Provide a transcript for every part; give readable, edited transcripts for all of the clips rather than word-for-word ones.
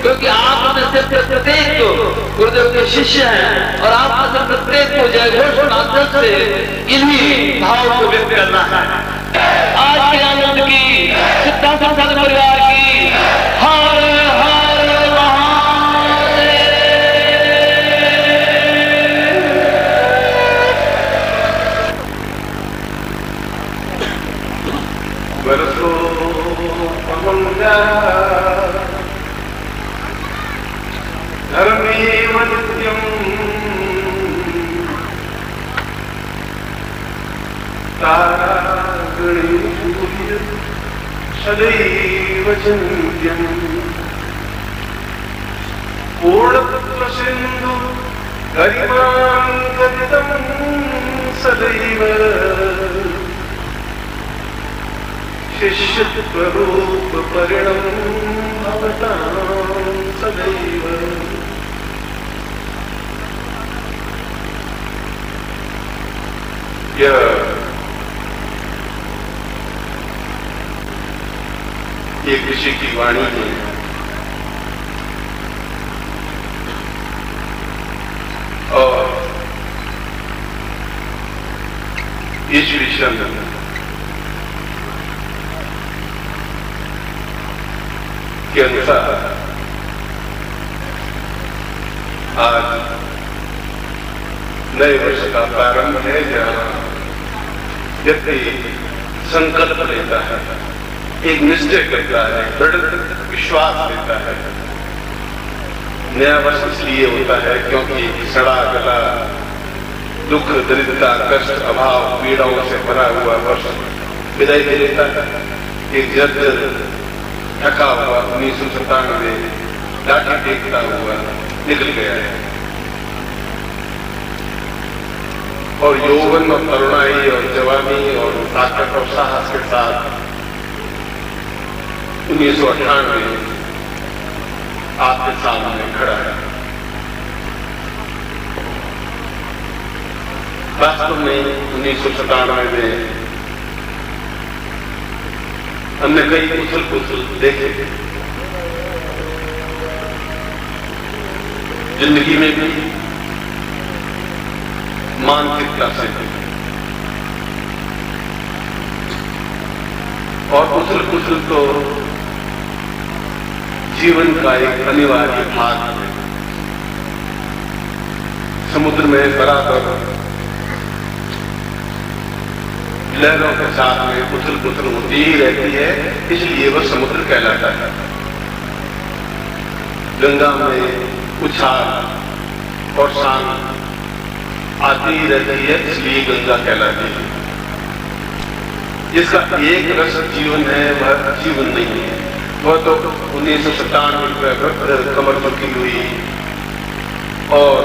क्योंकि आप में से प्रत्येक गुरुदेव के शिष्य हैं और आप में से प्रत्येक को जय घोष माध्यम से इन्हीं भाव को व्यक्त करना है। आज के आनंद की सिद्धांत संघ परिवार की हर हर महादेव। बरसो पहुंचा धर्मेव नित्यं तारागणेषु सदैव चिन्त्यं पूर्णतत्त्वसिन्धु गरिमां गदितं सदैव शिष्यत्वरूप परिणमं भवतां सदैव। एक ऋषि की वाणी है और ईश्वरी शब्द के अनुसार आज नए वर्ष का प्रारंभ है, जहां व्यक्ति संकल्प लेता है, एक निश्चय करता है, दृढ़ विश्वास लेता है। नया वर्ष इसलिए होता है क्योंकि सड़ा गला दुख दरिद्रता कष्ट अभाव पीड़ाओं से भरा हुआ वर्ष विदाई दे लेता है। एक जर्जर थका हुआ 1997 लाठी टेकता हुआ निकल गया है और यौवन और तरुणाई और जवानी और ताकत और साहस के साथ 1998 आपके सामने खड़ा है। वास्तव में 1997 में हमने कई उथल पुथल देखे, जिंदगी में भी मानसिकता से, और उथल पुथल तो जीवन का एक अनिवार्य भाग है। समुद्र में बराबर लहरों के साथ में उथल पुथल होती ही रहती है, इसलिए वह समुद्र कहलाता है। गंगा में उछाल और शांत आती ही रहती है, इसलिए गंगा कहलाती है। जिसका एक रस जीवन है वह जीवन नहीं है, वह तो 1997 में कमर झुकी हुई और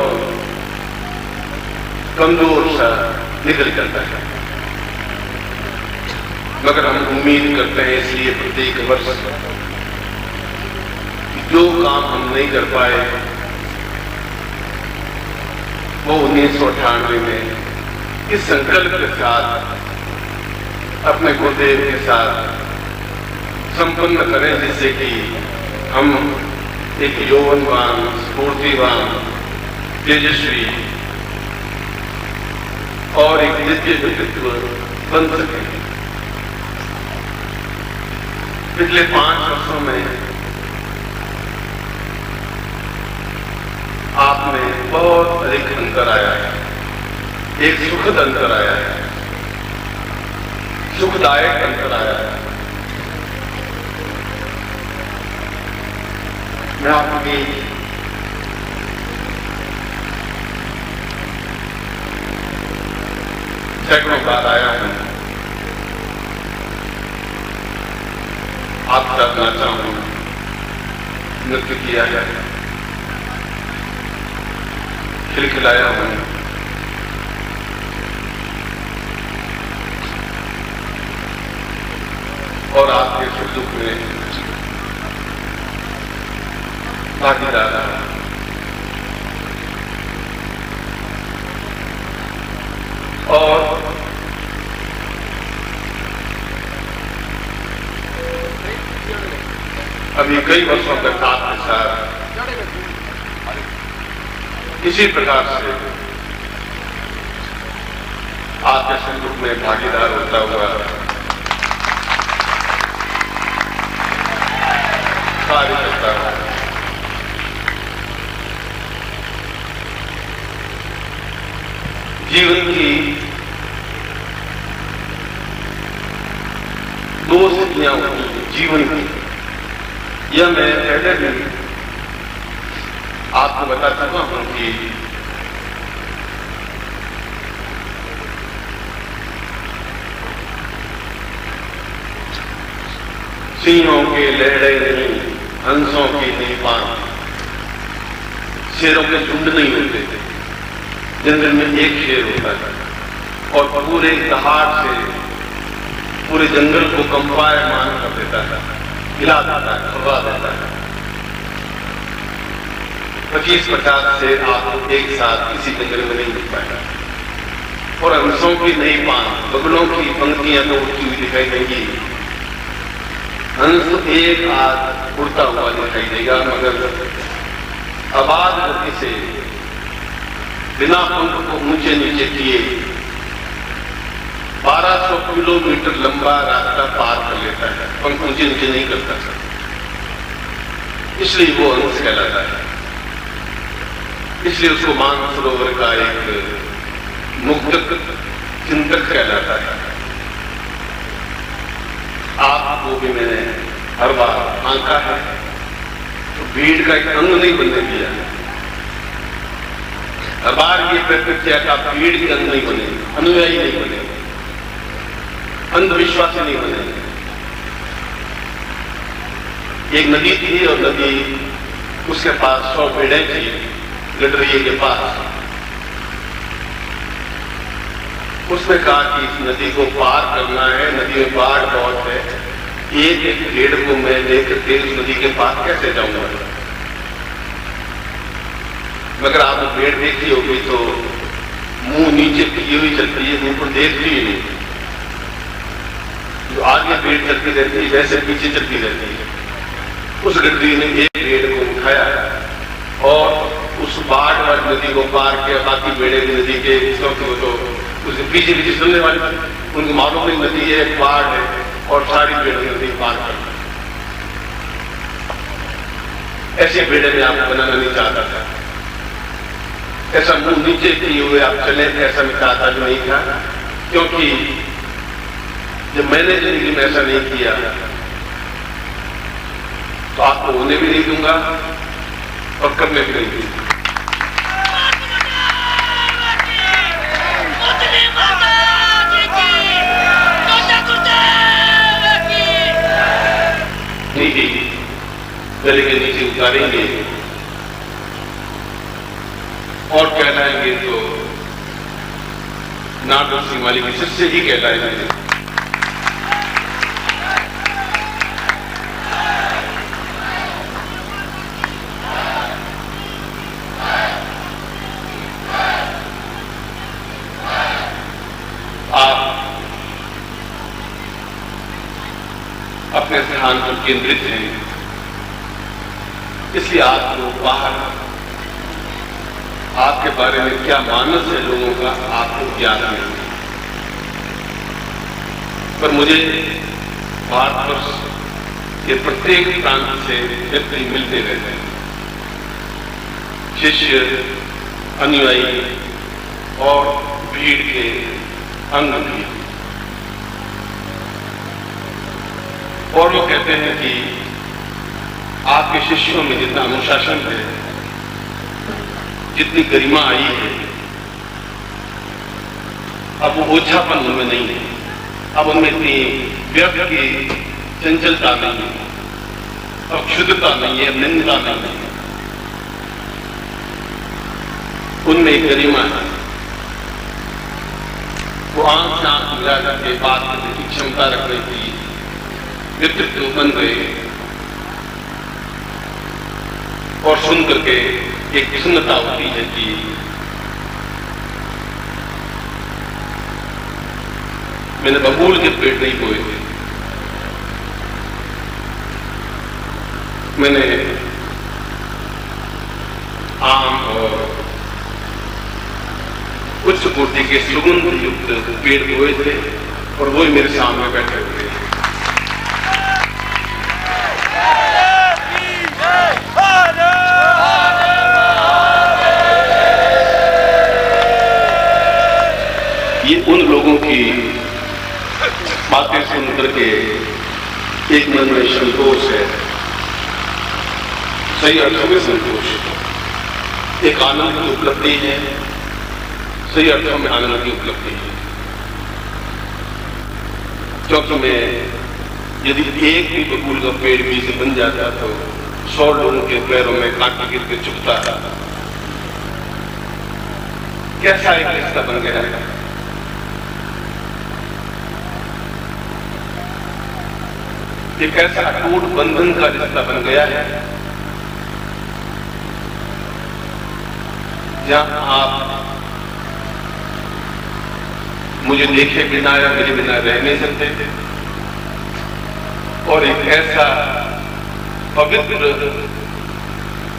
कमजोर सा निकल जाता है। मगर हम उम्मीद करते हैं इसलिए प्रत्येक वर्ष जो काम हम नहीं कर पाए वो 1998 में इस संकल्प के साथ अपने गुरुदेव के साथ संपन्न करें, जिससे कि हम एक यौवनवान स्फूर्तिवान तेजस्वी और एक दिव्य व्यक्तित्व बन सके। पिछले 5 वर्षों में आप में बहुत अधिक अंतर आया है, एक सुखद अंतर आया है। सुखदायक अंतर आया है। मैं आपकी सैकड़ों बार आया हूं, आपके साथ नाचा हूं, नृत्य किया है, खिलखिलाया हूं, और आपके सुख दुख में भागीदार रहा। और अभी कई वर्षों तक आपके साथ इसी प्रकार से आपके सुख दुख में भागीदार होता हुआ कार्य करता है। जीवन की दो स्थितियां होती हैं जीवन की, यह मैं पहले भी आपको बता चुका हूं कि सिंहों के लहड़े नहीं, हंसों की नहीं पान, शेरों के झुंड नहीं होते थे, जंगल में एक शेर होता था और पूरे दहाड़ से पूरे जंगल को कंपायमान कर देता था, हिला देता है, खबा देता है। 25-50 शेर आपको एक साथ किसी जंगल में नहीं मिल पाएगा। और हंसों की नहीं पान, बगलों की पंक्तियां तो उठती हुई दिखाई देंगी, हंस एक हाथ उड़ता हुआ दिखाई देगा, मगर आवाज गति से बिना पंख को ऊंचे नीचे किए 1200 किलोमीटर लंबा रास्ता पार कर लेता है, पंख ऊंचे नीचे नहीं करता, इसलिए वो हंस कहलाता है। इसलिए उसको मानसरोवर का एक मुक्त चिंतक कहलाता है। आपको भी मैंने हर बार आंका है, तो भीड़ का एक अंग नहीं बनने दिया। हर बार ये प्रयत्न किया कि आप भीड़ के अंग नहीं बने, अनुयायी नहीं बने, अंधविश्वासी नहीं बने। एक नदी थी और नदी उसके पास 100 भेड़ें थी, गडरिये के पास। उसने कहा कि इस नदी को पार करना है, नदी में बाढ़ बहुत है, एक एक भेड़ को मैं लेकर के उस नदी के पास कैसे जाऊंगा। मगर आपने भेड़ देखी होगी तो मुंह नीचे की हुई चलती है, मुंह को देखती ही नहीं। जो आगे भेड़ चलती रहती है वैसे पीछे चलती रहती है। उस गडरी ने एक भेड़ को उठाया और उस बाढ़ वाली नदी को पार किया। बाकी भेड़े भी नदी के तो उसके पीछे पीछे चलने वाली, उनको मालूम नहीं नदी है, बाढ़ है, और सारी भेड़ें नदी पार कर। ऐसे भेड़े में आपको बनाना नहीं चाहता था, ऐसा मुंह नीचे किए हुए आप चले, ऐसा मैं चाहता भी नहीं था, क्योंकि जब मैंने जिंदगी में ऐसा नहीं किया तो आपको होने भी नहीं दूंगा और करने भी नहीं दूंगा। गले के नीचे उतारेंगे और कहलाएंगे तो नाटक सिंह वाली के शिष्य ही कहलाएंगे। आप अपने ध्यान पर केंद्रित हैं, इसलिए आप लोग बाहर आपके बारे में क्या मानस है लोगों का आपको ज्ञान नहीं, पर मुझे भारतवर्ष के प्रत्येक प्रांत से व्यक्ति मिलते रहते हैं, शिष्य, अनुयायी और भीड़ के अंग भी। और वो कहते हैं कि आपके शिष्यों में जितना अनुशासन है, जितनी गरिमा आई है, अब वो ओछापन उनमें नहीं है, अब उनमें इतनी व्यर्थ की चंचलता नहीं है, अब क्षुद्रता नहीं है, निंदा नहीं है, उनमें एक गरिमा है। वो आंख से आंख मिला करके बात करने की क्षमता रख रही थी, व्यक्तित्व बन गए और सुन करके एक प्रसन्नता होती है कि मैंने बबूल के पेड़ नहीं बोए थे, मैंने आम और उच्च कोटि के सुगंध युक्त पेड़ बोए थे और वो ही मेरे सामने बैठे हुए हैं। ये उन लोगों की बातें सुन करके एक मन में संतोष है, सही अर्थों में संतोष, एक आनंद की उपलब्धि है, सही अर्थों में आनंद की उपलब्धि है। क्योंकि मैं यदि एक भी बबूल का पेड़ भी से बन जाता तो 100 लोगों के पैरों में कांटा गिर के चुभता था। कैसा एक रिश्ता बन गया है। एक ऐसा अटूट बंधन का रिश्ता बन गया है जहां आप मुझे देखे बिना या मेरे बिना रह नहीं सकते थे, और एक ऐसा पवित्र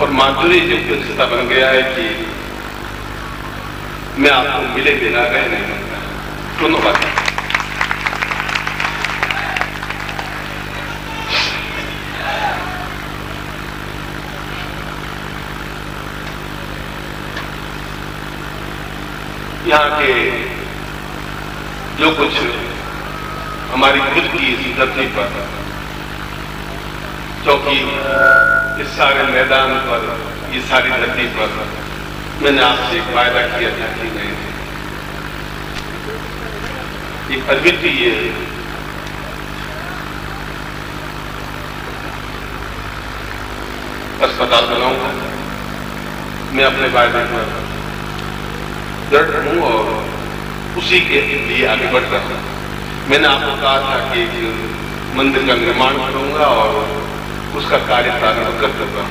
और माधुर्य युक्त रिश्ता बन गया है कि मैं आपको मिले बिना रह नहीं सकता। दोनों बातें यहाँ के जो कुछ हमारी खुद की इस धरती पर, क्योंकि इस सारे मैदान पर, इस सारी धरती पर मैंने आपसे एक वायदा किया था कि मैं एक अद्वितीय अस्पताल बनाऊंगा। मैं अपने वायदे पर दृढ़ हूं और उसी के लिए आगे बढ़ रहा हूं। मैंने आपको कहा था कि एक मंदिर का निर्माण करूंगा और उसका कार्य प्रारंभ कर दूंगा।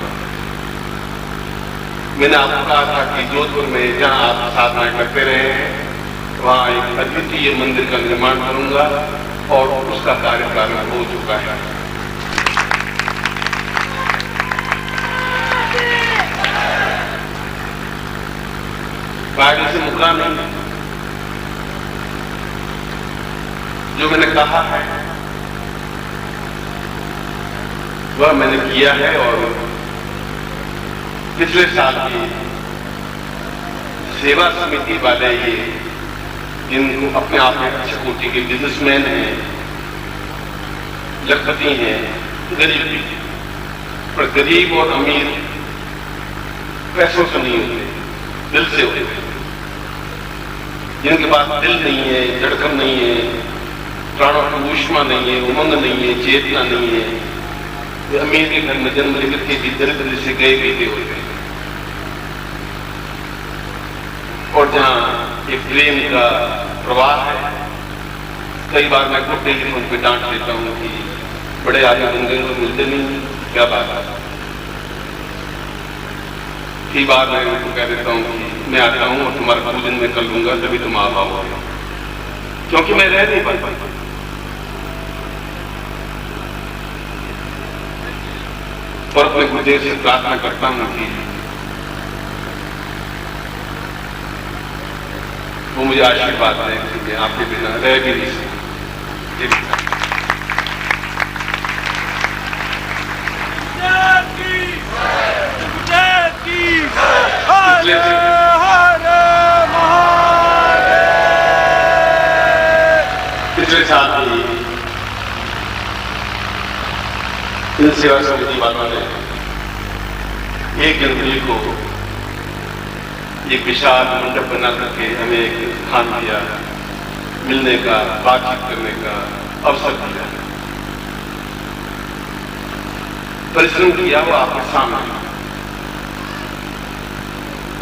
मैंने आपको कहा था कि जोधपुर में जहां आप साधनाएं करते रहे हैं वहां एक अद्वितीय मंदिर का निर्माण करूंगा और उसका कार्य प्रारंभ हो चुका है। वायदे से मुकरा नहीं, जो मैंने कहा है वह मैंने किया है। और पिछले साल की सेवा समिति वाले ये जिनको अपने आप में अच्छी कोटि के बिजनेसमैन हैं, लखपति हैं, गरीब भी, पर गरीब और अमीर पैसों से नहीं होते, दिल से होते हैं। जिनके पास दिल नहीं है, धड़कन नहीं है, प्राणों की ऊष्मा नहीं है, उमंग नहीं है, चेतना नहीं है, वे अमीर के घर में जन्म लेकर के भी दरिद्र से गए बीते होते हैं। और जहां एक प्रेम का प्रवाह है, कई बार मैं खुद टेलीफोन पे डांट देता हूं कि बड़े आदमी बन गए तो मिलते नहीं, क्या बात है। कई बार मैं उनको कह देता हूं कि मैं आता हूं और तुम्हारा पूजन में कर लूंगा, तभी तुम आ पाओगे, क्योंकि मैं रह नहीं पाता। और अपने गुरुदेव से प्रार्थना करता हूं कि वो मुझे आशीर्वाद दें कि मैं आपके बिना रह भी नहीं सकता। पिछले साल इन सेवा समिति वालों ने 1 जनवरी को एक विशाल मंडप बना करके हमें एक स्थान दिया, मिलने का, बातचीत करने का अवसर दिया। परिश्रम किया वो आपके सामने।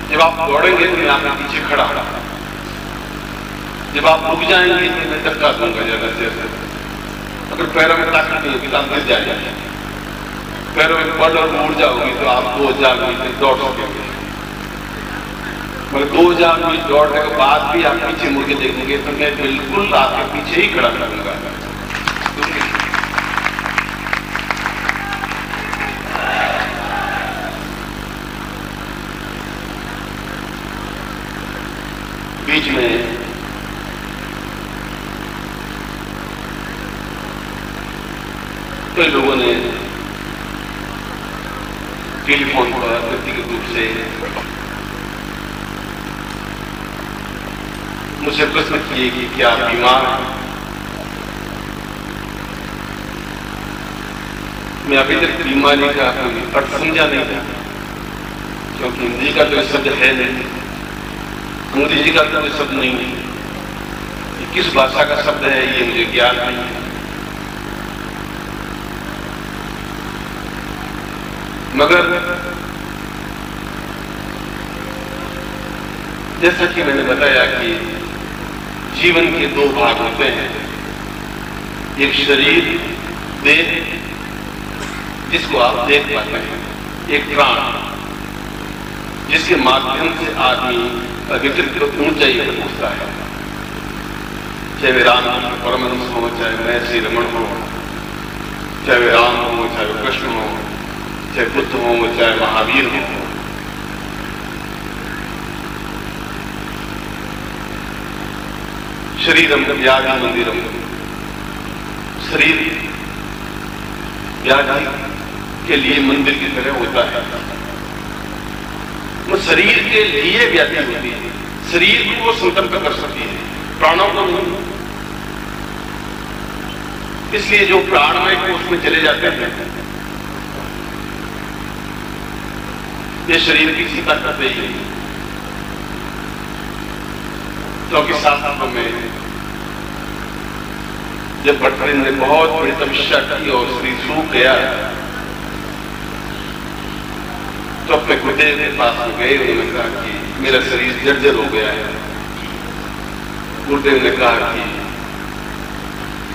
जब आप दौड़ेंगे तो मैं आपके पीछे खड़ा, जब आप रुक जाएंगे तो मैं धक्का दूंगा ज्यादा से ज्यादा। अगर पैरों में ताकत नहीं होगी तो आप गिर जाएंगे, पैरों में बल और ऊर्जा होगी तो आप 2000 मीटर दौड़ सकेंगे। मगर 2000 मीटर दौड़ने के बाद भी आप पीछे मुड़ के देखेंगे तो मैं बिल्कुल आपके पीछे ही खड़ा करूंगा। बीच में कई लोगों ने टेलीफोन पर व्यक्तिगत रूप से मुझसे प्रश्न किए कि क्या आप बीमार हैं। मैं अभी तक बीमारी का कोई अर्थ समझा नहीं था, क्योंकि हिंदी का कोई शब्द है नहीं, अंग्रेजी का कोई शब्द नहीं है, ये किस भाषा का शब्द है ये मुझे ज्ञान नहीं है। मगर जैसा कि मैंने बताया कि जीवन के 2 भाग होते हैं, एक शरीर देह जिसको आप देख पाते हैं, एक प्राण जिसके माध्यम से आदमी व्यक्तित्व ऊंचाई पर उठता है। चाहे वे रामकृष्ण परमहंस हो, चाहे मैं श्री रमण हो, चाहे वे राम हो, चाहे वे कृष्ण हो, चाहे बुद्ध हो, चाहे महावीर हो। शरीरम व्याधि मंदिरम, शरीर व्याधि के लिए मंदिर की तरह होता है। वो शरीर के लिए व्याधि होती है, शरीर को वो संतप्त कर सकती है, प्राणों को नहीं। इसलिए जो प्राणमय कोष में चले जाते हैं ये शरीर की सीता करते ही नहीं, क्योंकि शास्त्रों में जब भट्टरी ने बहुत बड़ी तपस्या की और शरीर सूख गया तो अपने गुरुदेव के पास में गए, उन्होंने कहा कि मेरा शरीर जर्जर हो गया है। गुरुदेव ने कहा कि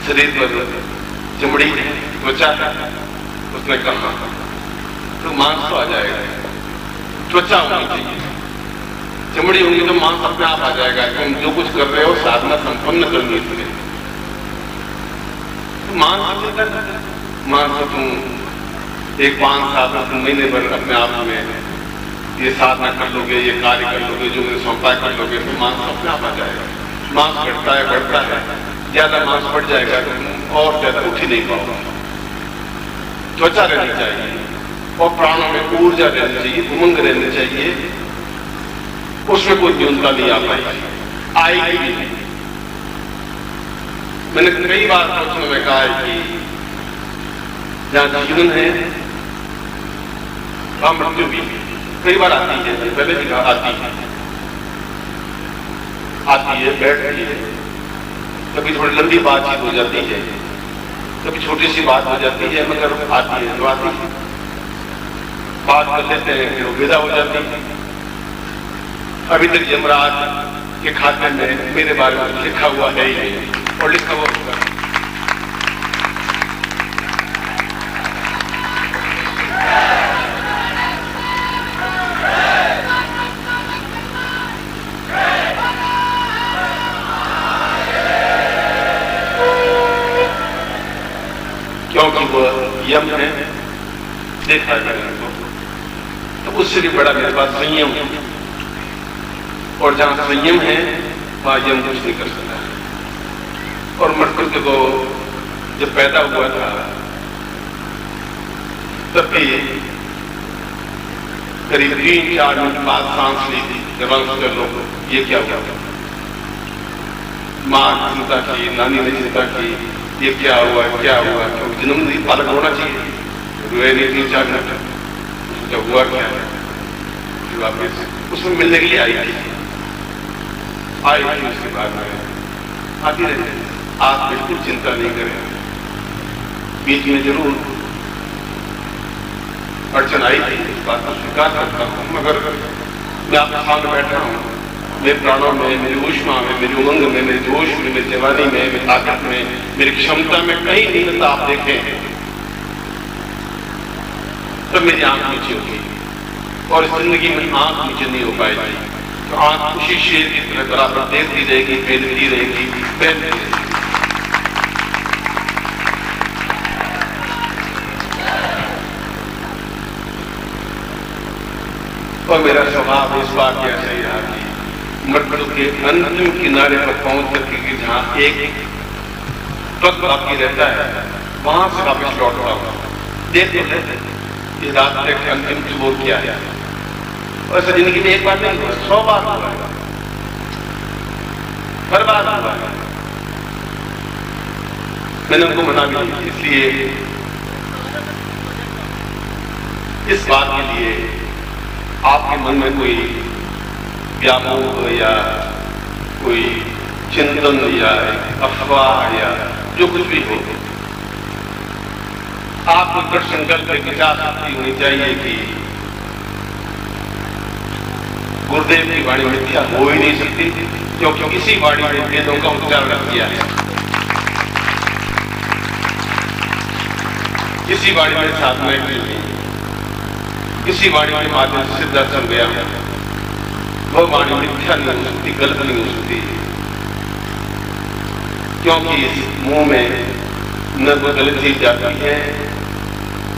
शरीर पर चमड़ी त्वचा है, उसने कहा तो मांस तो आ जाएगा, त्वचा होनी चाहिए, चमड़ी होगी तो मांस अपने आप आ जाएगा। तुम जो कुछ कर रहे हो साधना संपन्न करनी है तुम्हें, मांस तो तुम 1-5 साल महीने भर अपने आप में ये साधना कर लोगे, ये कार्य कर लोगे, जो मुझे सौंपा कर लोगे तो मांस अपने आप आ जाएगा। मांस घटता है, बढ़ता है, ज्यादा मांस बढ़ जाएगा तो तुम और ज्यादा उठ ही नहीं पाओगे। त्वचा रहनी चाहिए और प्राणों में ऊर्जा रहनी चाहिए, उमंग रहनी चाहिए, उसमें कोई न्यूनता नहीं आ पाएगी, आएगी भी नहीं। मैंने कई बार प्रश्न में कहा है कि जहां जीवन है वहां मृत्यु भी कई बार आती है, पहले भी कहा आती है, बैठती है, कभी थोड़ी लंबी बातचीत हो जाती है, कभी छोटी सी बात हो जाती है, मगर आती है, आती है, बात कर लेते हैं फिर विदा हो जाती है। अभी तक यमराज के खाते में मेरे बारे में लिखा हुआ है ही नहीं, और लिखा हुआ होगा। क्योंकि वो यम है, देखा जाए तो उससे भी बड़ा मेरे पास संयम है, और जहां संयम है वहां यम कुछ नहीं कर सकता। और मनुष्य को जब पैदा हुआ था तब भी करीब 3-4 मिनट बाद सांस ली थी। जब कर लो ये क्या हुआ, माँ चिंता की, नानी ने चिंता की, ये क्या हुआ, क्योंकि जन्मदिन पालक होना चाहिए, रोए नहीं 3-4 घंटे, जब हुआ क्या फिर वापस उसमें मिलने के लिए आई थी उसके बाद में आती रहती। आप बिल्कुल चिंता नहीं करें, बीच में जरूर अड़चन आई थी, इस बात को स्वीकार करता हूं, मगर मैं आपके सामने बैठा हूं, मेरे प्राणों में, मेरी ऊष्मा में, मेरी उमंग में, मेरे जोश में, मेरी जवानी में, मेरी ताकत में, मेरी क्षमता में कहीं न्यूनता आप देखें तब मेरी आंख नीचे होगी, और इस जिंदगी में आंख नीचे नहीं हो पाएगी। तो आंख उसी शेर की तरह बराबर देखती रहेगी, बेदती रहेगी, बहती रहेगी। और मेरा स्वभाव इस बात की ऐसा ही रहा कि मृत्यु के अंतिम किनारे पर पहुंच करके कि जहां एक पग बाकी रहता है वहां से वापस लौटता हूं। देखते हैं इस रास्ते के अंतिम छोर क्या है। और ऐसा जिंदगी में एक बार नहीं हुआ, 100 बार हुआ है, हर बार हुआ है। मैंने उनको मना भी नहीं, इसलिए इस बात के लिए आपके मन में कोई व्यामोह या कोई चिंतन या अफवाह या जो कुछ भी हो, आपको दृढ़ संकल्प की शक्ति होनी चाहिए कि गुरुदेव की वाणी मिथ्या हो ही नहीं सकती, क्योंकि इसी वाणी ने वेदों का उच्चारण किया है, इसी वाणी में साधनाएं की गई, इसी वाणी के माध्यम से दर्शन गया है। वह वाणी मिथ्या नहीं हो सकती, गलत नहीं हो सकती, क्योंकि इस मुंह में न कोई गलत चीज जाती है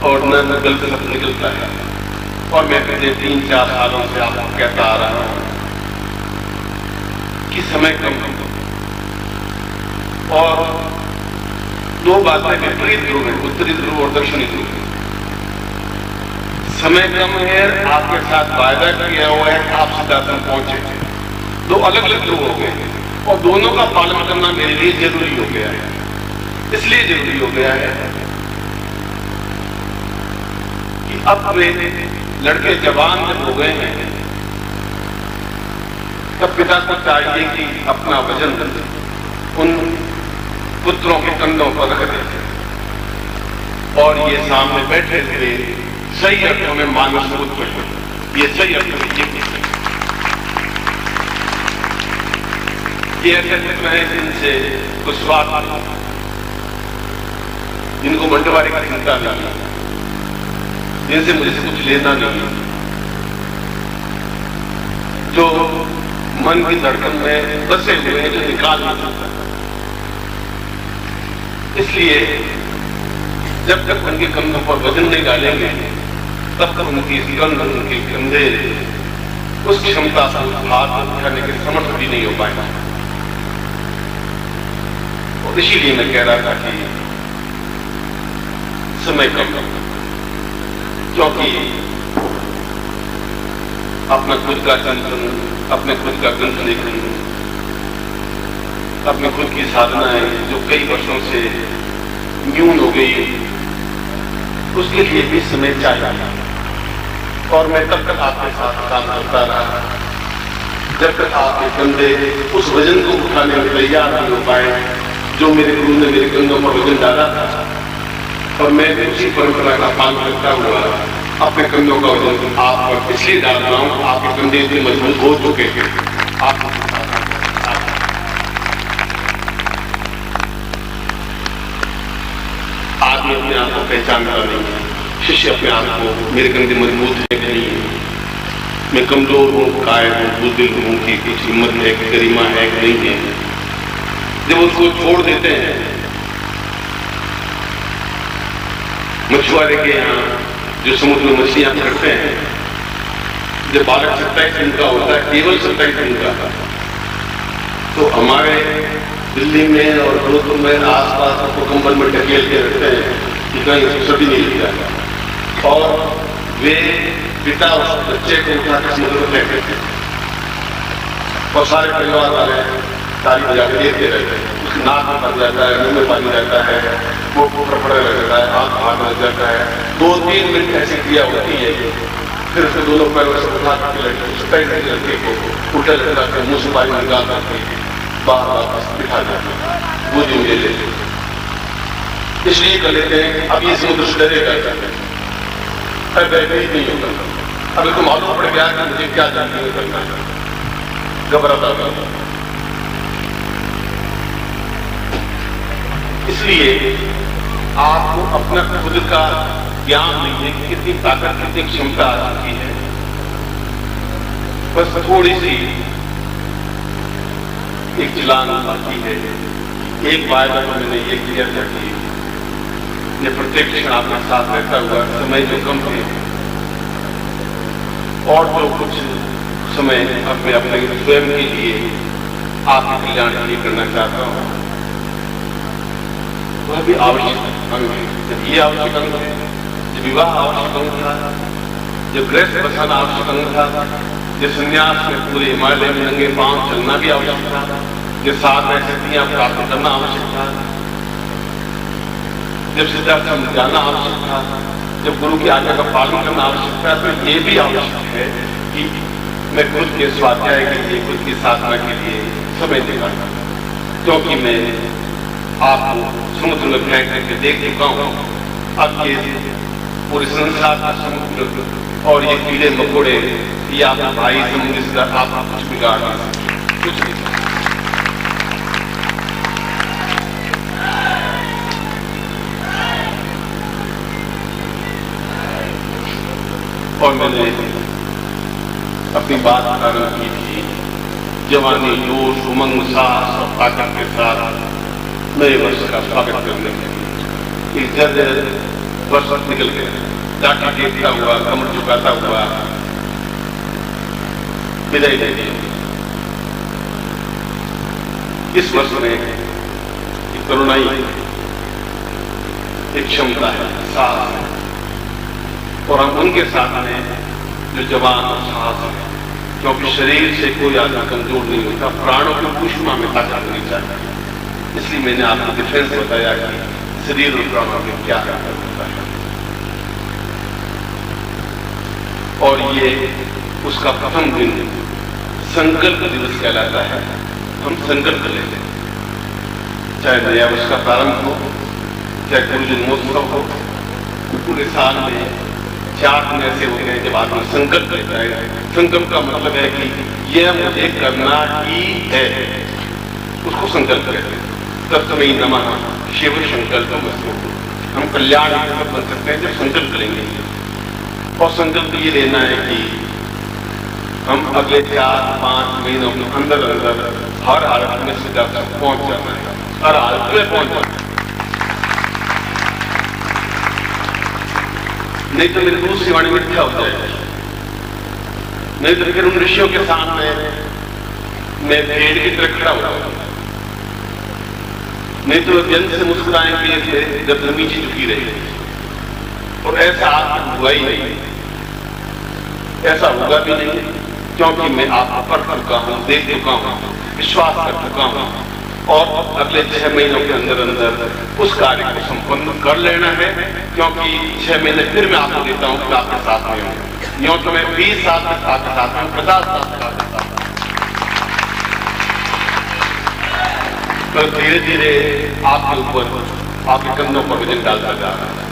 और न गलत शब्द निकलता है। और मैं पिछले 3-4 सालों से आपको कहता आ रहा हूं कि समय कम है, और 2 बातें विपरीत ध्रुव है, उत्तरी ध्रुव और दक्षिणी ध्रुव। समय कम है, आपके साथ वायदा किया हुआ है कि आप सिद्धार्थन पहुंचे, 2 अलग-अलग ध्रुव हो गए, और दोनों का पालन करना मेरे लिए जरूरी हो गया है। इसलिए जरूरी हो गया है कि अब वे लड़के जवान जब हो गए हैं, तब पिता को चाहिए कि अपना वजन उन पुत्रों के कंधों पर रख देते, और ये सामने बैठे हुए सही अर्थों में मानस पुत्र हैं। ये सही अर्थ में ये ऐसे पुत्र हैं जिनसे कुछ स्वार्थ, जिनको बंटवारे की चिंता नहीं, जिनसे मुझे कुछ लेना नहीं, जो मन की धड़कन में बसे हुए हैं, जो निकाल नहीं सकता। इसलिए जब तक उनके कंधों पर वजन नहीं डालेंगे, तब तक उनकी कंध, उनके कंधे उस क्षमता से हाथ उठाने के समर्थ भी नहीं हो पाएगा। और इसीलिए मैं कह रहा था कि समय कम, क्योंकि अपना खुद का चिंतन, अपने खुद का ग्रंथ लेखन, अपने खुद की साधनाएं जो कई वर्षों से न्यून हो गई, उसके लिए भी समय चाहिए। और मैं तब तक आपके साथ काम करता रहा जब तक आपके कंधे उस वजन को उठाने में तैयार नहीं हो पाए जो मेरे गुरु ने मेरे कंधों पर वजन डाला था। और मैं उसी परंपरा का पालन करता हुआ अपने कंधों का वजन आप पर इसलिए डाल रहा हूं, आपके कंधे इतने मजबूत हो चुके हैं। आदमी अपने आप को पहचानता नहीं है, शिष्य अपने आप को, मेरे कंधे मजबूत है कि नहीं है, मैं कमजोर हूँ, कायर हूँ, बुद्धिल हूँ, कि कुछ हिम्मत है, कि गरिमा है कि नहीं है। जब उसको छोड़ देते हैं, मछुआरे के यहाँ जो समुद्र में मछलियां पकड़ते हैं, जब बालक 27 दिन का होता है, केवल 27 दिन का, तो हमारे दिल्ली में और जोधपुर में आसपास को कंबल में ढकेल के रखते हैं कि कहीं सभी नहीं लिखा, और वे पिता उस बच्चे को उठा के समुद्र में फेंक देते हैं, और सारे परिवार वाले ताली बजा के देखते रहते हैं। नाक में पड़ जाता है, मुंह में पानी जाता है, वो फड़फड़ा लगता है, आँख भाग लग जाता है। 2-3 मिनट ऐसी क्रिया होती है, फिर उसके दोनों पैरों से उठा करके लड़के को उल्टा लटका के मुंह से पानी निकाल करके बाहर वापस बिठा देते हैं, गोदी में ले लेते हैं। इसलिए कर लेते हैं अब ये समुद्र से डरेगा, अब भयभीत नहीं होगा। अब इसको मालूम पड़ गया कि मुझे क्या जानने करना है, घबराता नहीं। इसलिए आपको अपना खुद का ज्ञान नहीं है कि कितनी ताकत, कितनी क्षमता आ चुकी है। बस थोड़ी सी एक चलान बाकी है। एक बार तो मैंने ये किया था कि ये प्रत्येक क्षण आपके साथ रहता हुआ समय जो कम थे और जो कुछ समय अब मैं अपने स्वयं के लिए आपके कल्याण के लिए करना चाहता हूँ, वह भी आवश्यक अंग है। जब ये आवश्यक अंग है, जब विवाह आवश्यक अंग था, जब गृहस्थ बसाना आवश्यक अंग था, जब संन्यास में पूरे हिमालय में नंगे पांव चलना भी आवश्यक था, जब 7 स्थितियां प्राप्त करना आवश्यक था, जब सिद्धार्थ जाना आवश्यक था, जब गुरु की आज्ञा का पालन करना आवश्यक था, तो ये भी आवश्यक है कि मैं खुद के स्वाध्याय के लिए, खुद की साधना के लिए समय निकालूं। क्योंकि मैं आपको समुद्र में फेंक करके देख चुका हूं। अब ये पूरे संसार का समुद्र और ये कीड़े मकोड़े, ये आपका भाई समुद्र से आप कुछ बिगाड़ नहीं सकते, कुछ नहीं। और मैंने अपनी बात प्रारंभ की थी जवानी, जोश, उमंग, साहस और ताकत के साथ नए वर्ष का स्वागत करने के लिए। एक जर्जर वर्ष निकल गया, जाके देखता हुआ, कमर झुकाता हुआ विदाई दे दी। इस वर्ष में एक करुणाई, एक क्षमता है, साहस है, और हम उनके साथ में जो जवान और साहस है, क्योंकि शरीर से कोई आदमी कमजोर नहीं होता, प्राणों की ऊष्मा में ताकत होनी चाहिए। इसलिए मैंने आपको डिफरेंस बताया कि शरीर और प्राणों में क्या अंतर होता है। और ये उसका प्रथम दिन संकल्प दिवस कहलाता है। हम संकल्प लेते हैं, चाहे नया वर्ष का प्रारंभ हो, चाहे गुरु जन्मोत्सव हो, पूरे साल में 4 दिन ऐसे होते हैं जब आदमी संकल्प लेता है। संकल्प का मतलब है कि यह मुझे करना ही है, उसको संकल्प कहते हैं। तस्मै नमः शिव संकल्पमस्तु। हम कल्याण बन सकते हैं जब संकल्प लेंगे। और संकल्प ये लेना है कि हम अगले 4-5 महीनों के अंदर हर हालत में सीधा तक पहुंच जाना है, हर हालत में पहुंच जाना है। नहीं तो मेरी दूसरी वाणी मिथ्या हो जाएगी। नहीं तो फिर उन ऋषियों के सामने मैं भेड़ की तरह खड़ा हो जाऊंगा। नहीं तो जन से मुस्कुराएंगे जब नीचे झुकी रही, और ऐसा आज हुआ ही नहीं, ऐसा होगा भी नहीं, क्योंकि मैं आपको पढ़ चुका हूं, देख चुका हूं, विश्वास कर चुका हूं, और अगले 6 महीनों के अंदर उस कार्य को संपन्न कर लेना है। क्योंकि 6 महीने फिर मैं आपको देता हूं कि आपके साथ में हूं। यूं तो मैं 20 साल तक आपके साथ में, 50 साल तक आपके साथ में, तो धीरे धीरे आपके ऊपर, आपके कंधों पर वजन डालता जा रहा है,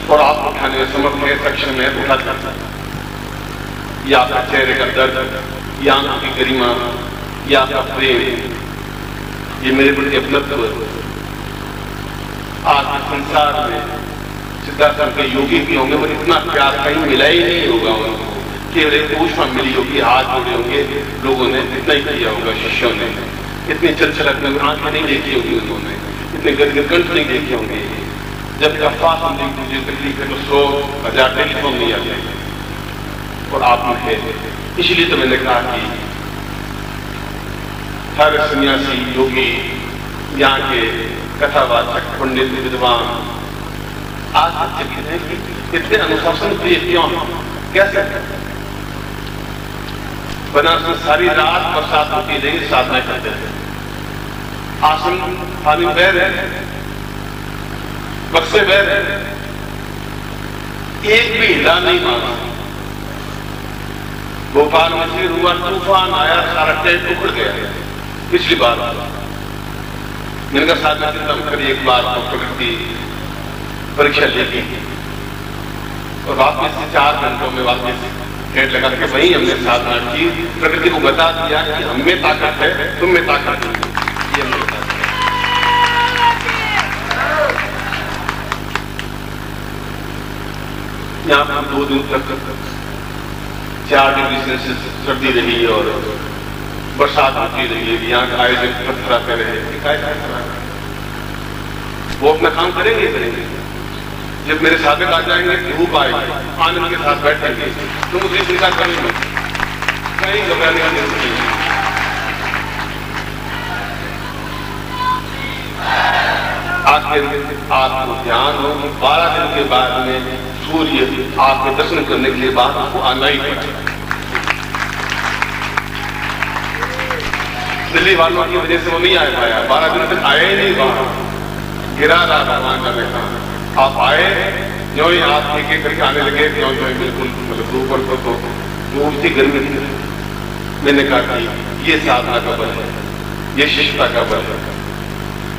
और आप उठाने में समर्थ है, सक्षम है, उठा सकता है। या आपका चेहरे का दर्द, या आंखों की गरिमा, या आपका प्रेम, ये मेरे प्रति उपलब्ध आज के संसार में सिद्धार्थ के योगी भी होंगे, पर इतना प्यार कहीं मिला ही नहीं होगा उनको। केवल एक ऊष्मा मिली होगी, हाथ जोड़े होंगे लोगों ने, इतना ही किया होगा शिष्यों ने। इतनी चलचलक में आंखें नहीं देखी होगी उन्होंने, इतने गदगद कंठ नहीं देखे होंगे। जब अफवाह सुनने की मुझे तकलीफ है तो 100,000 टेलीफोन नहीं आते, और आप में है। इसलिए तो मैंने कहा कि हर सन्यासी, योगी, यहाँ के कथावाचक, पंडित, विद्वान आश्चर्यचकित है कि इतने अनुशासन प्रिय क्यों, कैसे? बनारस में सारी रात बरसात होती रही, साधना करते थे, आसन पानी बह रहे हैं, बक्से बह रहे हैं, एक भी हिला नहीं मारा। भोपाल में फिर हुआ, तूफान आया, सारा टेंट उखड़ गया। पिछली बार मैंने कहा साथ में चिंता करिए, एक बार तो प्रकृति परीक्षा लेगी और वापस 4 घंटों में वापस टेंट लगा के वही हमने साधना की। प्रकृति को बता दिया कि हम में ताकत है, तुम में ताकत नहीं। ये हमने बता दिया। यहाँ पर 2 दिन तक 4 डिग्री सेल्सियस सर्दी रही और बरसात होती रही। यहाँ के आयोजक पत्थराते रहे। वो अपना काम करेंगे। जब मेरे साधक आ जाएंगे, धूप आएगी, आनंद के साथ बैठेंगे, तुम उसे चिंता करेंगे, कहीं घबराने की जरूरत नहीं। आज के आपको ध्यान हो कि 12 दिन के बाद में सूर्य आपके दर्शन करने के बाद आपको आना ही पड़ेगा। दिल्ली वालों की वजह से वो नहीं आ पाया, 12 दिन तक आए ही नहीं। वहां गिरा रहा भगवान का देखा, आप आए, जो ही आप एक एक करके आने लगे, जो बिल्कुल मतलब ऊपर तो धूप थी, गर्मी थी। मैंने कहा कि ये साधना का बल है, ये शिष्टता का बल है।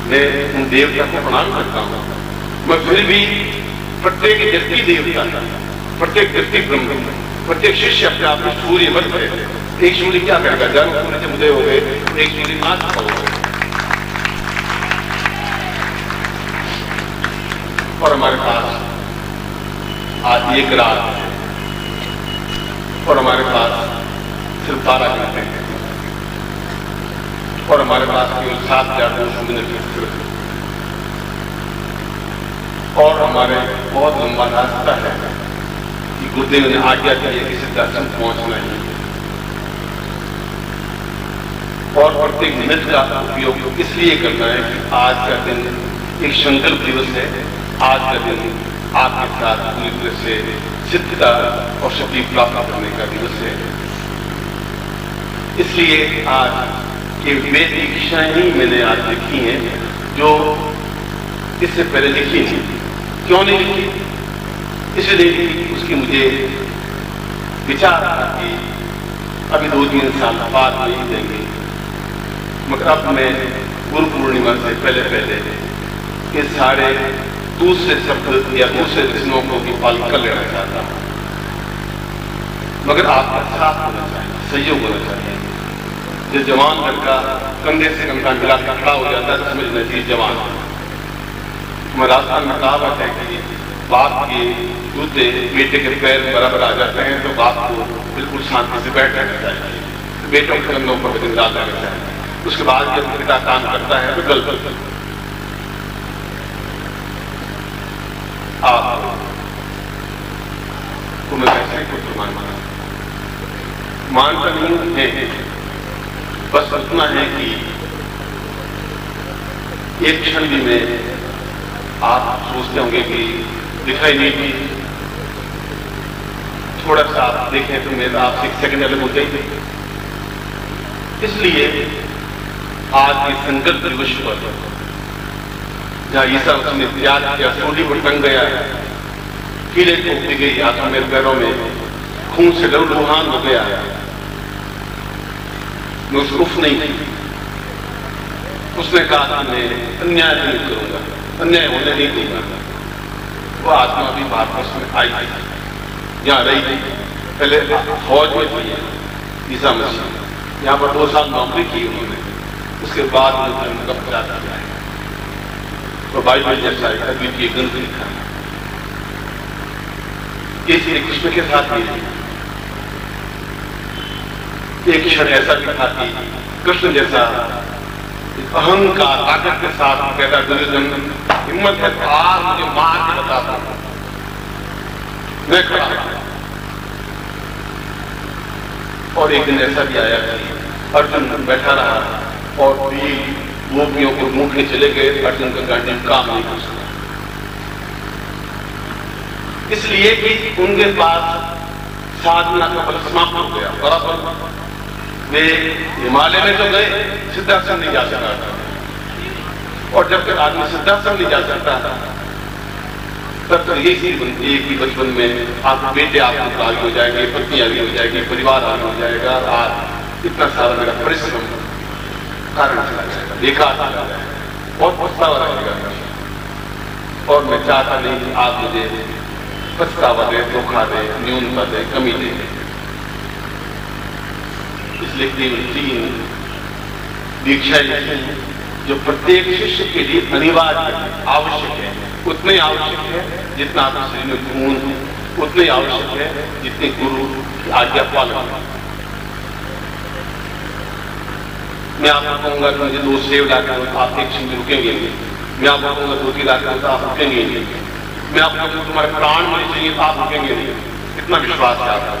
मैं उन देवता को प्रणाम करता हूँ। मैं फिर भी प्रत्येक व्यक्ति देवता है, प्रत्येक व्यक्ति ब्रह्म, प्रत्येक शिष्य अपने आप में सूर्य बन है। एक सूर्य क्या करेगा, जब सूर्य जब उदय हो गए, एक सूर्य नाच हो गए। और हमारे पास आज एक रात है और हमारे पास सिर्फ 12 घंटे हैं और हमारे पास केवल 7,200 मिनट सिर्फ, और हमारे बहुत लंबा रास्ता है कि गुरुदेव ने आज्ञा दी है कि सिद्धाश्रम पहुंचना ही, और प्रत्येक मिनट का उपयोग इसलिए करना है कि आज का दिन एक संकल्प दिवस है। आज का दिन आपके साथ पूरी तरह से सिद्धता और शक्ति प्राप्त करने का दिवस है। इसलिए आज ये वे दीक्षाएं ही मैंने आज लिखी हैं जो इससे पहले लिखी थी। क्यों नहीं लिखी? इसलिए लिखी, उसकी मुझे विचार था कि अभी 2-3 साल बाद नहीं देंगे, मगर अब मैं गुरु पूर्णिमा से पहले ये सारे दूसरे शब्द या दूसरे श्लोकों की पालन कर लेना चाहता हूं। मगर आपका साथ होना चाहिए, सहयोग होना चाहिए। जो जवान लड़का कंधे से कंधा मिला के खड़ा हो जाता है तो समझना चाहिए जवान। हमारे राजस्थान में कहावत है कि बाप के जूते बेटे के पैर बराबर आ जाते हैं तो बाप को बिल्कुल शांति से बैठ रहना चाहिए, बेटों के कंधों पर दिन रात रहना चाहिए। उसके बाद जब पिता काम करता है तो गलत आपको मैं वैसे ही कुछ मानता नहीं है, बस इतना है कि एक क्षण भी में आप सोचते होंगे कि दिखाई नहीं दी, थोड़ा सा आप देखें तो मेरा आपसे 1 सेकंड अलग हो जाएगी। इसलिए आज के संकल्प दिवस पर जहाँ ईसा उसने त्याग किया, सूली पर टंग गया, कीड़े ठोकती गई हाथों में पैरों में, खून से लहूलुहान हो गया, मैं उसे उफ नहीं की। उसने कहा कि मैं अन्याय नहीं करूंगा, अन्याय होने नहीं दूंगा। वो आत्मा भी भारत में आई थी, यहाँ रही थी, पहले फौज में थी ईसा मसीह, यहाँ पर 2 साल नौकरी की उन्होंने, उसके बाद उनका प्रचार किया है। तो बाइबल जैसा अद्वितीय ग्रंथ लिखा है, ये श्री कृष्ण के साथ ही एक क्षण ऐसा लिखा कि कृष्ण जैसा अहंकार ताकत के साथ कहता दुर्योधन हिम्मत है तो आज मुझे मार के बताता मैं खड़ा। और एक दिन ऐसा भी आया कि अर्जुन बैठा रहा और भी गोपियों को ढूंढने चले गए, अर्जुन का गांडी काम नहीं हो सका, इसलिए कि उनके पास साधना का बल समाप्त हो गया। बराबर वे हिमालय में तो गए, सिद्धाश्रम नहीं जा सका था। और जब तक आदमी सिद्धाश्रम नहीं जा सकता तब तक यही चीज बनती है कि बचपन में आप बेटे आपके आगे हो जाएंगे, पत्नी आगे हो जाएगी, परिवार आगे हो जाएगा, आज इतना सारा मेरा परिश्रम कारण चला जाएगा, बेकार चला जाएगा, बहुत पछतावा रहेगा। और मैं चाहता नहीं कि आप मुझे पछतावा दे, धोखा दे, न्यूनता दे, कमी दे। इसलिए केवल 3 दीक्षा जो प्रत्येक शिष्य के लिए अनिवार्य आवश्यक है, उतने आवश्यक है जितना आपके शरीर में खून है, उतने आवश्यक है जितने गुरु की आज्ञा पालन है। मैं आपको कहूंगा कि मुझे 2 सेव लाके दो, आप एक क्षण रुकेंगे नहीं। मैं आपको कहूंगा 2 लाके दो, आप रुकेंगे नहीं। मैं आपको कहूंगा तुम्हारे प्राण मुझे चाहिए, तो आप रुकेंगे नहीं। इतना विश्वास है आपका।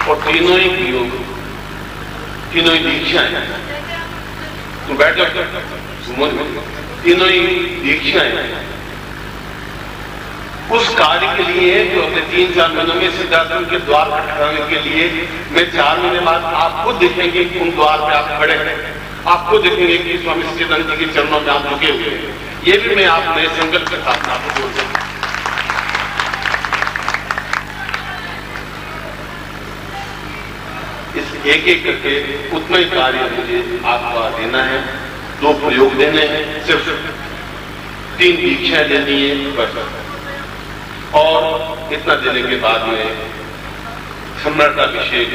और तीनों ही योग, तीनों ही दीक्षाएं, तुम बैठ जाओ, तीनों ही दीक्षाएं उस कार्य के लिए जो अपने 3-4 महीनों में सिद्धाश्रम के द्वार पर खड़ाने के लिए, मैं 4 महीने बाद आपको देखेंगे कि उन द्वार पे आप खड़े हैं, आपको देखेंगे कि स्वामी सच्चिदानंद जी के चरणों में आप रुके हुए हैं। ये भी मैं आप नए संकल्प के साथ आपको बोल सकता हूं। इस एक करके उतना ही कार्य मुझे आपका देना है, 2 प्रयोग देने हैं, सिर्फ 3 दीक्षा लेनी है बस। और इतना देने के बाद में सम्राटाभिषेक,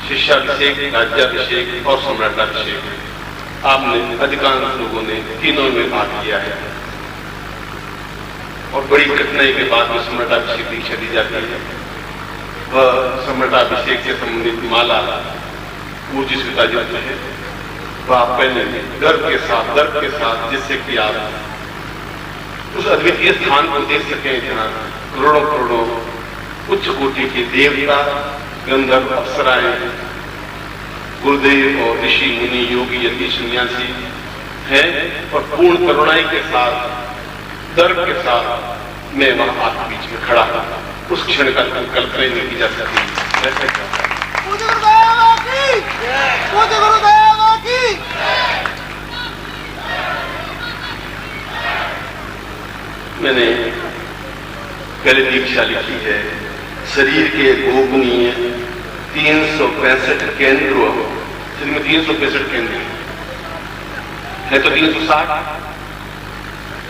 शिष्याभिषेक, राज्याभिषेक और सम्राटाभिषेक आपने अधिकांश लोगों ने तीनों में भाग लिया है। और बड़ी कठिनाई के बाद में सम्राटाभिषेक दीक्षा दी जाती है। वह सम्राटाभिषेक से संबंधित माला पूज्य पिताजी है, वह आप पहले गर्व के साथ जिससे कि आप उस अद्वितीय स्थान को देख सकें जहां करोड़ों करोड़ों उच्च कोटि के देवता, गंधर्व, अप्सराएं, गुरुदेव और ऋषि मुनि, योगी, यति, सन्यासी हैं। और पूर्ण करुणाई के साथ, गर्व के साथ मैं वहां आपके बीच में खड़ा था। उस क्षण का कल्पना नहीं की जा सकती। मैंने पहले दीक्षा लिखी है, शरीर के गोपनीय 365 केंद्र, शरीर में 365 केंद्र है, तो 360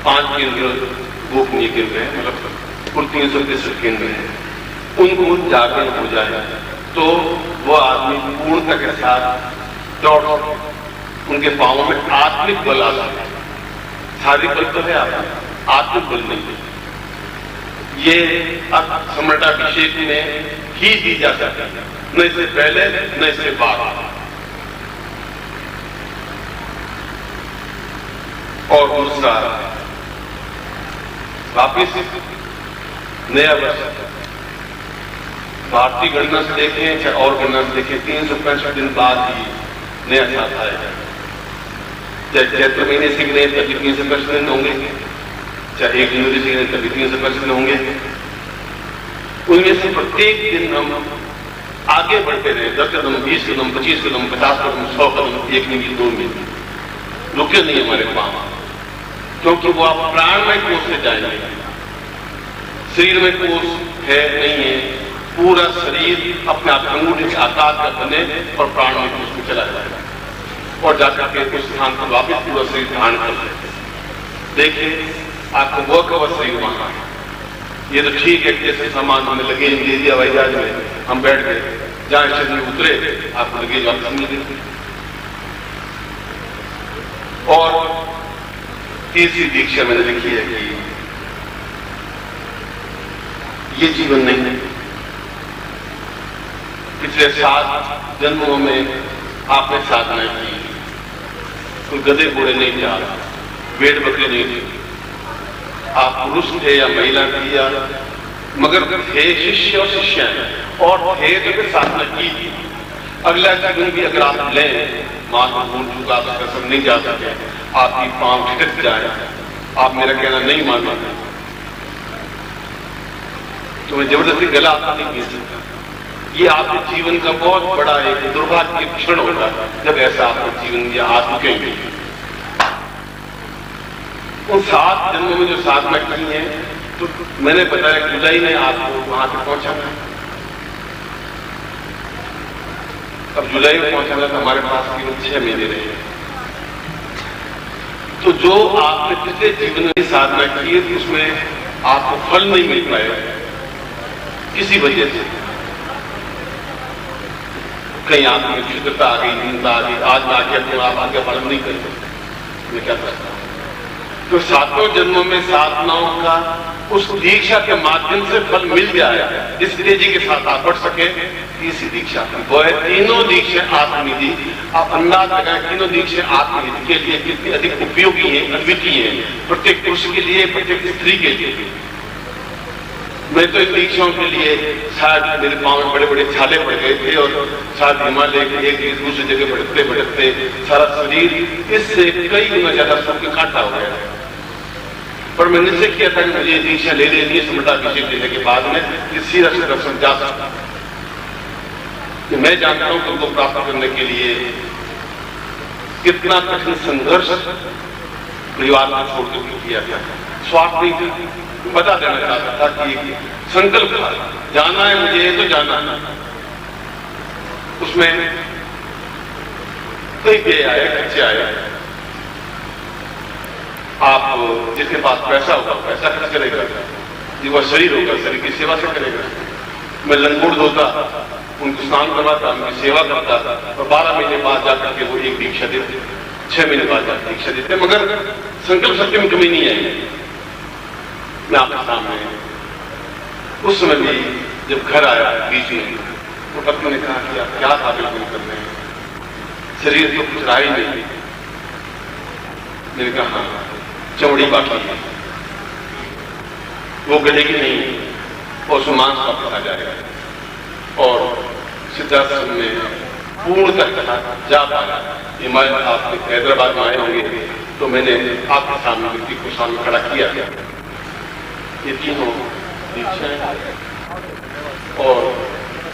5 केंद्र गोपनीय केंद्र है, मतलब कुल 365 केंद्र है। उनको जागरण हो जाए तो वह आदमी पूर्णता के साथ दौड़, उनके पांवों में आत्मिक बल आ जाता है। शारीरिक बल तो है, आत्मिक बल नहीं। ये सम्राटाभिषेक में ही दी जा सकती है, न इससे पहले न इससे बाद। और दूसरा, वापिस नया वर्ष भारतीय गणना से देखें चाहे और गणना से देखें, 365 दिन बाद ही नया साल आएगा। चाहे चैत्र महीने से गिने तभी 365 दिन होंगे, चाहे 1 जनवरी से गिने तभी 365 दिन होंगे। उनमें से प्रत्येक दिन हम आगे बढ़ते रहे, 10 कदम, 20 कदम, 25 कदम, 50 कदम, 100 कदम, 1 मिनट, 2 मिनट, रुके नहीं हमारे पांव, क्योंकि वो आप प्राणमय कोष से जाएंगे। शरीर में कोष है नहीं है, पूरा शरीर अपने आप अंगूठे के आकार का बने और प्राणमय कोष में चला जाएगा और जाकर के उस स्थान पर वापिस पूरा शरीर धारण कर लेते। देखिए आपको वो कवर शरीर वहां, ये तो ठीक है कि जैसे सामान हमें लगे अंग्रेजी हवाई जहाज में हम बैठ गए, जहां शरीर में उतरे आपको लगेज वापस मिल गई। और तीसरी दीक्षा मैंने लिखी है कि ये जीवन नहीं है। पिछले 7 जन्मों में आपने साधना की, कोई गधे घोड़े नहीं जा, भेड़ बकरे नहीं थे, आप पुरुष थे या महिला थी, या मगर थे शिष्य और शिष्याएं, और थे तो फिर साधना की थी। अगला जीवन भी अगर आप लें, मां भूल चुका, आप कसम नहीं जा सके, आपकी पांव ठिक जाए, आप मेरा कहना नहीं मानते तो मैं जबरदस्ती गला आपका नहीं पी सकता। ये आपके जीवन का बहुत बड़ा एक दुर्भाग्य क्षण होगा जब ऐसा आपके जीवन में आ चुकेंगे। उन 7 जन्मों में जो साधना की है, तो मैंने बताया जुलाई में आपको वहां तक पहुंचाना है। अब जुलाई में पहुंचाना तो हमारे पास केवल 6 महीने रहे हैं। तो जो आपने पिछले जीवन में साधना की है उसमें आपको फल नहीं मिल पाए किसी वजह से, कहीं आप में शुद्धता आ गई, नींद आ गई, आज ना आके तो आप आगे पालन नहीं कर सकते। मैं क्या करता हूं? तो 7 जन्मों में साधनाओं का उस दीक्षा के माध्यम से फल मिल जाए, इस तेजी के साथ आप बढ़ सके। तीसरी दीक्षा वो है, तीनों दीक्षा आत्मनिधि। आप अंदाज लगाए तीनों दीक्षा आत्मनिधि के लिए कितनी अधिक उपयोगी है, अद्वितीय है, प्रत्येक पुरुष के लिए, प्रत्येक स्त्री के लिए। मैं तो इन दीक्षाओं के लिए शायद मेरे पांव में बड़े बड़े छाले पड़ गए थे और शायद हिमालय के एक दूसरी जगह बढ़ते बढ़ते सारा शरीर इससे कई गुना ज्यादा सबके कांटा हो गया। पर मैंने निश्चय किया था कि मुझे दीक्षा ले लेनी है, समृद्धाभिषेक लेने के बाद में सीधा से दर्शन जा सकता। कि मैं जानता हूं कि उनको प्राप्त करने के लिए कितना कठिन संघर्ष परिवार को छोड़कर किया था। स्वार्थ नहीं था, बता देना चाहता था कि संकल्प था, जाना है मुझे तो जाना है। उसमें कई व्यय आए, खर्चे आए। आप जिसके पास पैसा होगा पैसा खर्च करेगा, जिसका शरीर होगा शरीर की सेवा से करेगा। मैं लंगोट धोता, उनको स्नान करवाता, उनकी सेवा करता और 12 महीने बाद जाकर के वो एक दीक्षा देते, 6 महीने बाद जाकर दीक्षा देते, मगर संकल्प शक्ति में कमी नहीं आई। मैं आपके सामने उस समय भी जब घर आया बीच में, तो पत्नी ने कहा कि आप क्या काबिल कर रहे हैं, शरीर तो कुछ रहा ही नहीं। मैंने कहा चमड़ी बाकी है, वो गलेगी नहीं और उसमें मांस वापस आ जाएगा। और सिद्धार्थ ने पूर्णतः जा पाया। हिमालय आप हैदराबाद में आए होंगे तो मैंने आपके सामने व्यक्ति को सामने खड़ा किया। ये तीनों दीक्षाएं और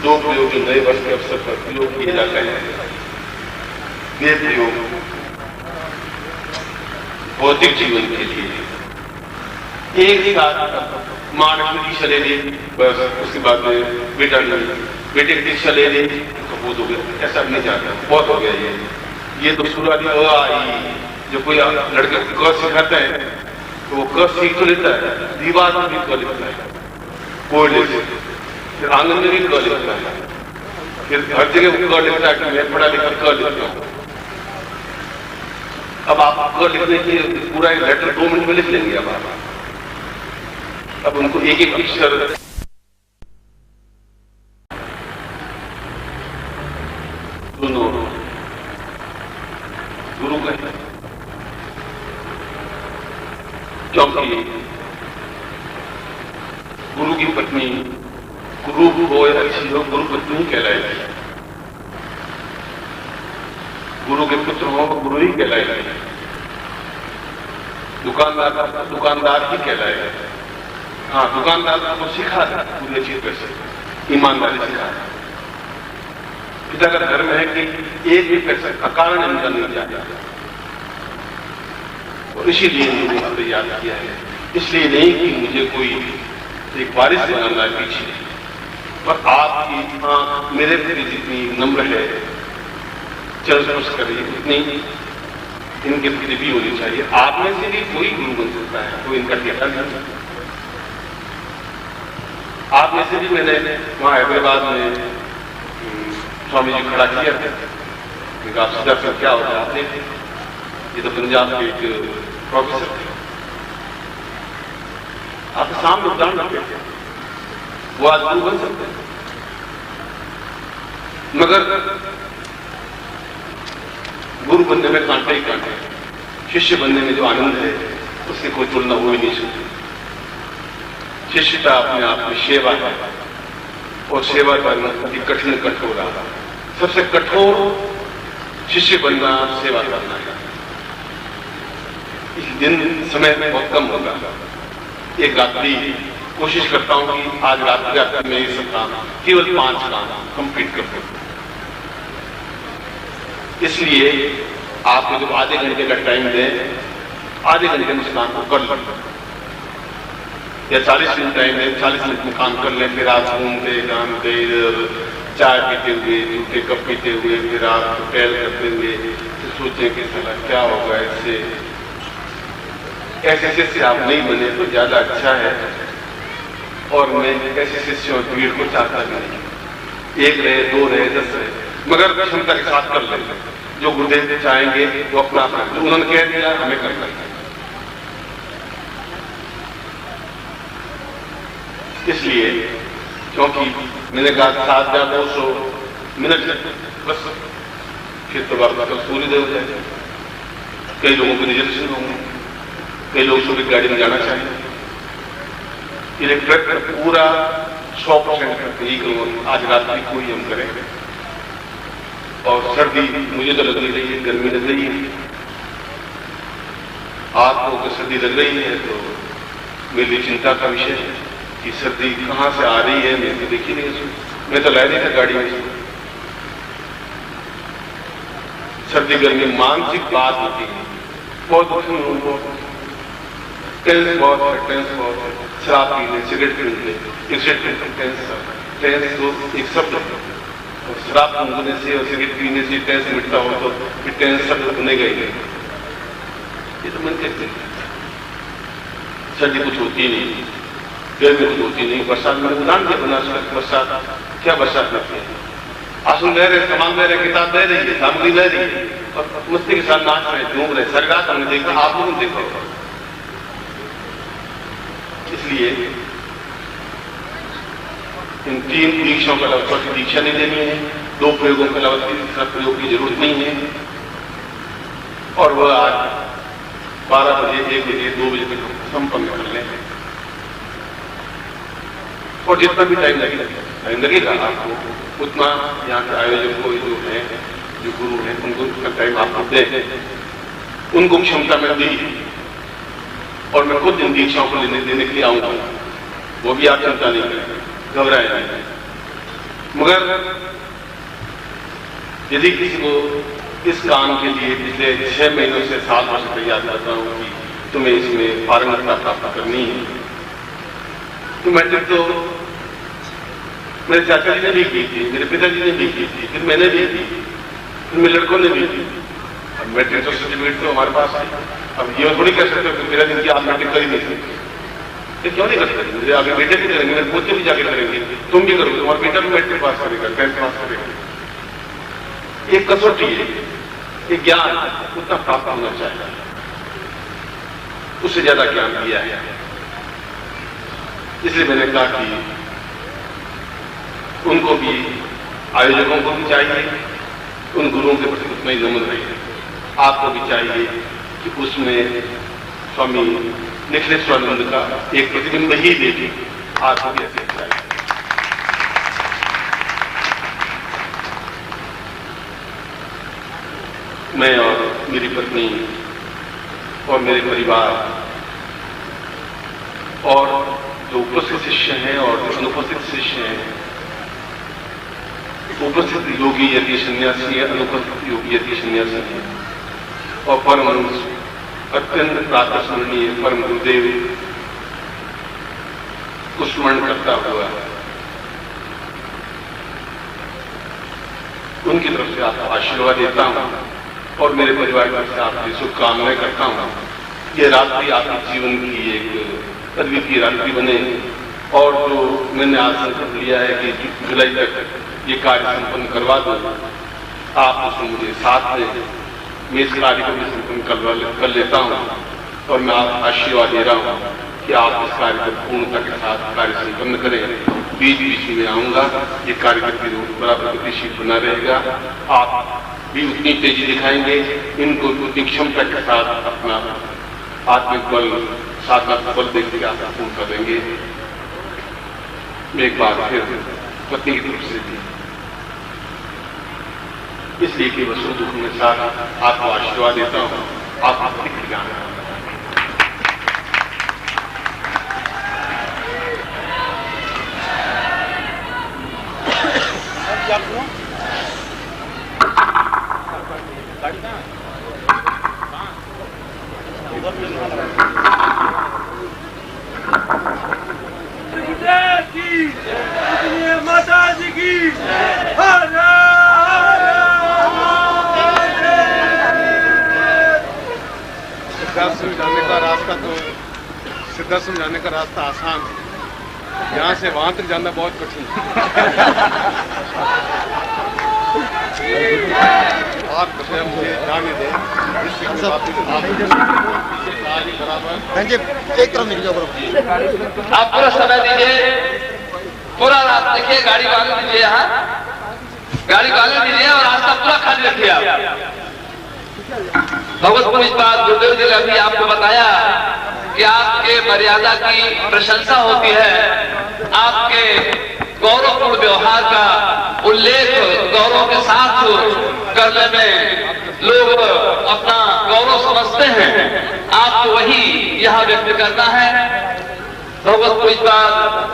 2 प्रयोग जो नए वर्ष के अवसर पर प्रयोग किए जाते हैं, ये प्रयोग भौतिक जीवन के लिए एक साथ मां ने दीक्षा ले ली, बस उसके बाद में बेटा बेटे की दीक्षा ले ली तो बहुत हो गया। ऐसा नहीं चाहता, बहुत हो गया ये तो शुरुआती आई। जो कोई लड़के क सिखाता है तो वो क सीख तो लेता है, दीवार में भी क लिखता है, कोयले से, फिर आंगन में भी क लिखता है, फिर हर जगह क लिखता है कि मैं पढ़ा लिखा क लिखता हूँ। अब आप क लिखने के पूरा एक लेटर 2 मिनट में लिख लेंगे। अब उनको एक एक अक्षर दोनों गुरु का, क्योंकि गुरु की पत्नी गुरु हो या अच्छी हो, गुरु पत्नी कहलाएगी। गुरु के पुत्र हो गुरु ही कहलाएगा, दुकानदार ही कहलाएगा। हाँ, दुकानदार को सिखा है पूरी अच्छी तरह से, ईमानदारी सिखा है। पिता का धर्म है कि एक भी पैसा अकारण इनका नहीं जाता, और इसीलिए हमने याद किया है। इसलिए नहीं कि मुझे कोई एक बारिश बनाना है पीछे, पर आपकी आंख मेरे प्रति जितनी नम्र है, चल स्पर्श कर रही है, उतनी इनके प्रति भी होनी चाहिए। आप में से भी कोई गुरु बन सकता है, कोई इनका ठेका नहीं। आप में से भी मैंने वहां हैदराबाद में स्वामी जी खड़ा किया था, आप सीधा फिर क्या होता है, आपने ये तो पंजाब के एक प्रोफेसर थे, आपके सामने उदाहरण रखे थे, वो आज गुरु बन सकते हैं। मगर गुरु बनने में कांटे ही कांटे, शिष्य बनने में जो आनंद है उससे कोई तुलना हो ही नहीं सकती। शिष्यता अपने आप में सेवा है, और सेवा करना अति कठिन कठोर है। सबसे कठोर शिष्य बनना सेवा करना है। इस दिन समय में बहुत कम होगा। एक रात्रि कोशिश करता हूं कि आज रात्रि में ये सब काम, केवल 5 काम कंप्लीट कर सकूं। इसलिए आपको जब आधे घंटे का टाइम दें, आधे घंटे में उस काम को कर लें, या 40 मिनट टाइम दें, 40 मिनट में काम कर लें। फिर आप घूमते घामते इधर चाय पीते हुए, जूते कप पीते हुए, फिर आप टहल करते हुए सोचें कि साला क्या होगा इससे। ऐसे शिष्य आप नहीं बने तो ज्यादा अच्छा है। और मैं ऐसे शिष्यों भीड़ को चाहता नहीं, 1 रहे, 2 रहे, 10 रहे, मगर क्षमता के साथ कर लें। जो गुरुदेव चाहेंगे वो अपना उन्होंने कह दिया हमें करना है। इसलिए क्योंकि मैंने कहा 7 या 200 मिनट बस, फिर तो बात सूर्योदय हो जाएगा। कई लोगों को रिजर्वेशन होंगे, कई लोग सुबह गाड़ी में जाना चाहिए। इलेक्ट्रिक पूरा 100% यही करूँगा, आज रात भी कोई हम करेंगे। और सर्दी मुझे तो लग नहीं रही है, गर्मी लग रही है। आपको अगर सर्दी लग रही है तो मेरे लिए चिंता का विषय है कि सर्दी कहाँ से आ रही है, मैं तो देखी नहीं। मैं तो ला नहीं था गाड़ी में। सर्दी गर्मी मानसिक बात होती है, बहुत दुखी हूँ, टेंस बहुत है, टेंस बहुत है। शराब पीने, सिगरेट पीने, टेंस तो एक शब्द है। और शराब पीने से और सिगरेट पीने से टेंस मिटता हो तो फिर टेंस शब्द बनेगा ही नहीं। ये तो मन कहते हैं। सर्दी कुछ होती नहीं, गर्मी कुछ होती नहीं, बरसात में उदाहरण दिया बना सकते। बरसात क्या बरसात लगती है, आंसू बह रहे, सामान बह रहे, किताब बह रही है, सामग्री बह रही है, और मस्ती के साथ नाच रहे, झूम रहे। सारी रात हमने देखा, आप लोगों ने देखा। इसलिए इन 3 परीक्षाओं के अलावा चौथी परीक्षा नहीं देनी है, 2 प्रयोगों के अलावा तीसरा प्रयोग की जरूरत नहीं है। और वह आज 12 बजे, 1 बजे, 2 बजे तक संपन्न कर लें। और जितना भी टाइम लगेगा आपको, उतना यहाँ के आयोजक को जो है, जो गुरु हैं, उनको उतना टाइम आपको दें। उनको क्षमता में दी और मैं खुद इन दीक्षाओं को देने के लिए आऊंगा। वो भी आप चिंता नहीं करें, घबराए नहीं। मगर यदि किसी को इस काम के लिए पिछले 6 महीनों से 7 वर्ष तैयार करता हूँ कि तुम्हें इसमें पारंगतता प्राप्त करनी है, तो मैट्रिक तो मेरे चाचा जी ने भी की थी, मेरे पिताजी ने भी की थी, फिर मैंने भी की, फिर मेरे लड़कों ने भी की। अब मैट्रिक तो सर्टिफिकेट तो हमारे पास है। अब ये थोड़ी कह सकते हो मेरा दिन की आप मैट्रिक कर ही नहीं सकते। क्यों नहीं कर सकते? मेरे आगे बेटे भी करेंगे, मेरे पोते भी जाके करेंगे, तुम भी करोगे, तुम्हारा बेटा भी मैट्रिक पास करेगा, 10th पास करेगा। एक कसौटी है, एक ज्ञान उतना प्राप्त होना चाहिए, उससे ज्यादा ज्ञान दिया है। इसलिए मैंने कहा कि उनको भी, आयोजकों को भी चाहिए उन गुरुओं के प्रति उतना ही नम्र रहे। आपको भी चाहिए कि उसमें स्वामी निखिलेश्वरानंद का एक प्रतिबिंब ही देखे। आपको भी ऐसे चाहिए। मैं और मेरी पत्नी और मेरे परिवार और जो उपस्थित शिष्य हैं और जो अनुपस्थित शिष्य हैं, उपस्थित योगी यदि सन्यासी है, अनुपस्थित योगी यदि सन्यासी है, और परम अत्यंत प्रातस्मरणीय परम गुरुदेव को स्मरण करता हुआ उनकी तरफ से आपको आशीर्वाद देता हूं और मेरे परिवार की तरफ से आपकी शुभकामनाएं करता हूं। ये रात्रि आपके जीवन की एक अद्वितीय रात्रि बने, और जो मैंने आज संकल्प लिया है कि जुलाई तक ये कार्य संपन्न करवा दो, आप उसमें मुझे साथ में मैं इस कार्य को भी संपन्न कर लेता हूँ। और मैं आप आशीर्वाद दे रहा हूँ कि आप इस कार्य को पूर्णता के साथ कार्य संपन्न करें। बीच बीच में आऊँगा, ये कार्य बराबर गतिशील बना रहेगा। आप भी उतनी तेजी दिखाएंगे, इनको उतनी क्षमता के साथ अपना आत्मिक बल, साधनात्मक बल देखकर आप पूर्ण कर देंगे। मैं एक बार फिर पत्नी की तरफ से भी इसलिए कि वह सुख दुख में साथ आपको आशीर्वाद देता हूं। आप ज्ञान माता जी की सिद्धार्थ समझाने का रास्ता तो सिद्धार्थ समझाने का रास्ता आसान है, यहाँ से वहां तक जाना बहुत कठिन है। आप कृपया मुझे जाने दें, इससे बराबर एक तरफ निकल जाओ। आप पूरा समय दीजिए, पूरा रास्ता देखिए, गाड़ी को आगे दीजिए, यहाँ गाड़ी को आगे दीजिए और रास्ता पूरा खाली रखिए आप। भगवत पूजपाद गुरुदेव जी ने अभी आपको बताया कि आपके मर्यादा की प्रशंसा होती है, आपके गौरवपूर्ण व्यवहार का उल्लेख गौरव के साथ करने में लोग अपना गौरव समझते हैं। आपको वही यहाँ व्यक्त करना है। भगवत पूजपाद